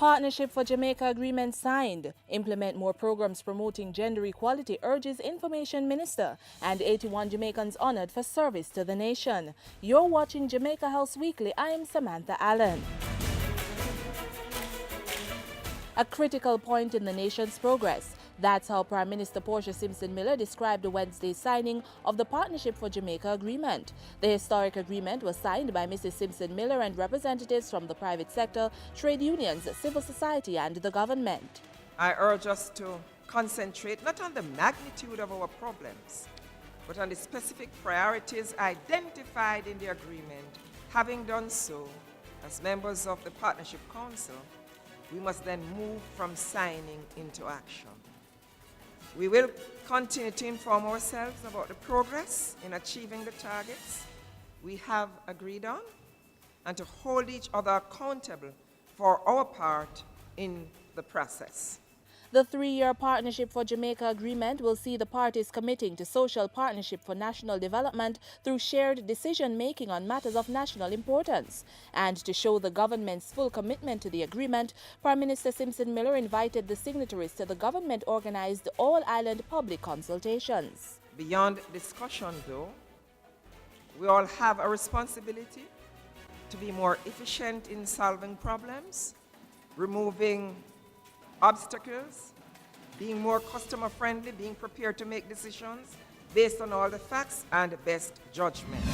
Partnership for Jamaica agreement signed. Implement more programs promoting gender equality, urges Information Minister. And 81 Jamaicans honored for service to the nation. You're watching Jamaica House Weekly. I am Samantha Allen. A critical point in the nation's progress. That's how Prime Minister Portia Simpson Miller described the Wednesday signing of the Partnership for Jamaica agreement. The historic agreement was signed by Mrs. Simpson Miller and representatives from the private sector, trade unions, civil society and the government. I urge us to concentrate not on the magnitude of our problems, but on the specific priorities identified in the agreement. Having done so, as members of the Partnership Council, we must then move from signing into action. We will continue to inform ourselves about the progress in achieving the targets we have agreed on and to hold each other accountable for our part in the process. The 3-year Partnership for Jamaica agreement will see the parties committing to social partnership for national development through shared decision-making on matters of national importance. And to show the government's full commitment to the agreement, Prime Minister Simpson Miller invited the signatories to the government-organized all-island public consultations. Beyond discussion, though, we all have a responsibility to be more efficient in solving problems, removing obstacles, being more customer friendly, being prepared to make decisions based on all the facts and best judgment.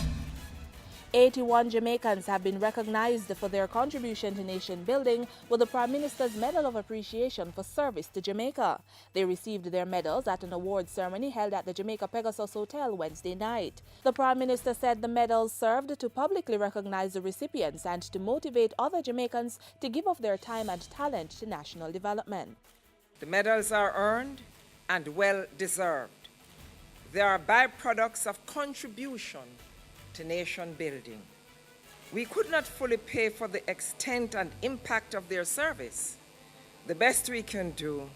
81 Jamaicans have been recognized for their contribution to nation building with the Prime Minister's Medal of Appreciation for Service to Jamaica. They received their medals at an award ceremony held at the Jamaica Pegasus Hotel Wednesday night. The Prime Minister said the medals served to publicly recognize the recipients and to motivate other Jamaicans to give of their time and talent to national development. The medals are earned and well deserved. They are byproducts of contribution to nation building. We could not fully pay for the extent and impact of their service. The best we can do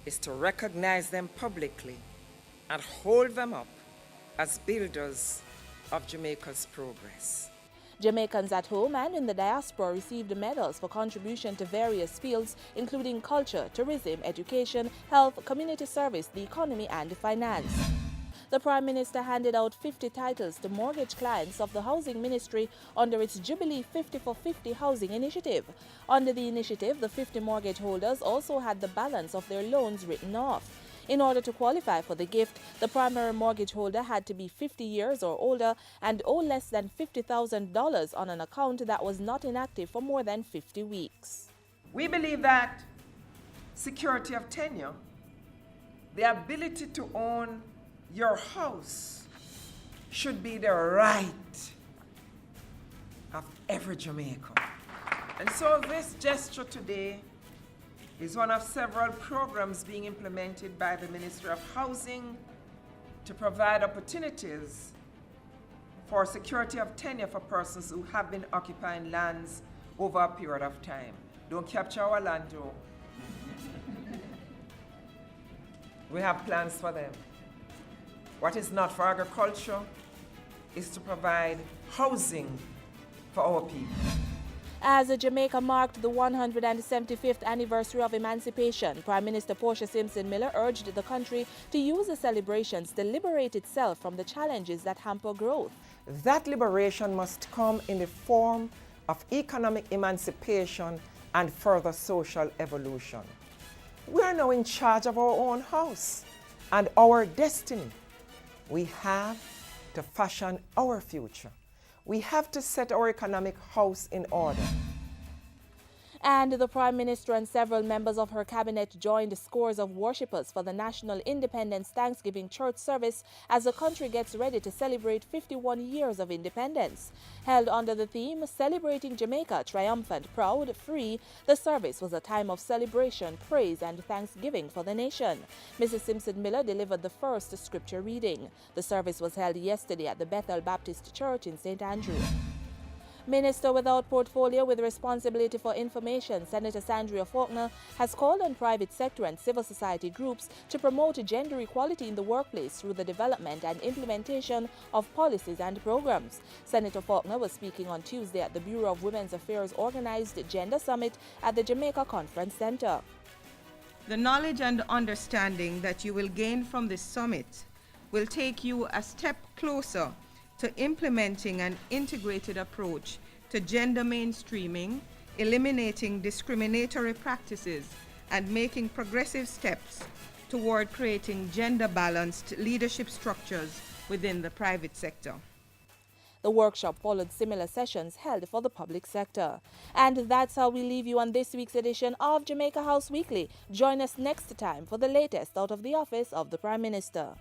is to recognize them publicly and hold them up as builders of Jamaica's progress. Jamaicans at home and in the diaspora received medals for contribution to various fields, including culture, tourism, education, health, community service, the economy and finance. The Prime Minister handed out 50 titles to mortgage clients of the Housing Ministry under its Jubilee 50 for 50 housing initiative. Under the initiative, the 50 mortgage holders also had the balance of their loans written off. In order to qualify for the gift, the primary mortgage holder had to be 50 years or older and owe less than $50,000 on an account that was not inactive for more than 50 weeks. We believe that security of tenure, the ability to own your house, should be the right of every Jamaican. And so this gesture today is one of several programs being implemented by the Ministry of Housing to provide opportunities for security of tenure for persons who have been occupying lands over a period of time. Don't capture our land, though. We have plans for them. What is not for agriculture is to provide housing for our people. As Jamaica marked the 175th anniversary of emancipation, Prime Minister Portia Simpson Miller urged the country to use the celebrations to liberate itself from the challenges that hamper growth. That liberation must come in the form of economic emancipation and further social evolution. We are now in charge of our own house and our destiny. We have to fashion our future. We have to set our economic house in order. And the Prime Minister and several members of her cabinet joined scores of worshippers for the National Independence Thanksgiving Church service as the country gets ready to celebrate 51 years of independence. Held under the theme, Celebrating Jamaica, Triumphant, Proud, Free, the service was a time of celebration, praise and thanksgiving for the nation. Mrs. Simpson Miller delivered the first scripture reading. The service was held yesterday at the Bethel Baptist Church in St. Andrew. Minister without portfolio with responsibility for information, Senator Sandria Faulkner, has called on private sector and civil society groups to promote gender equality in the workplace through the development and implementation of policies and programs. Senator Faulkner was speaking on Tuesday at the Bureau of Women's Affairs organized Gender Summit at the Jamaica Conference Center. The knowledge and understanding that you will gain from this summit will take you a step closer to implementing an integrated approach to gender mainstreaming, eliminating discriminatory practices, and making progressive steps toward creating gender-balanced leadership structures within the private sector. The workshop followed similar sessions held for the public sector. And that's how we leave you on this week's edition of Jamaica House Weekly. Join us next time for the latest out of the office of the Prime Minister.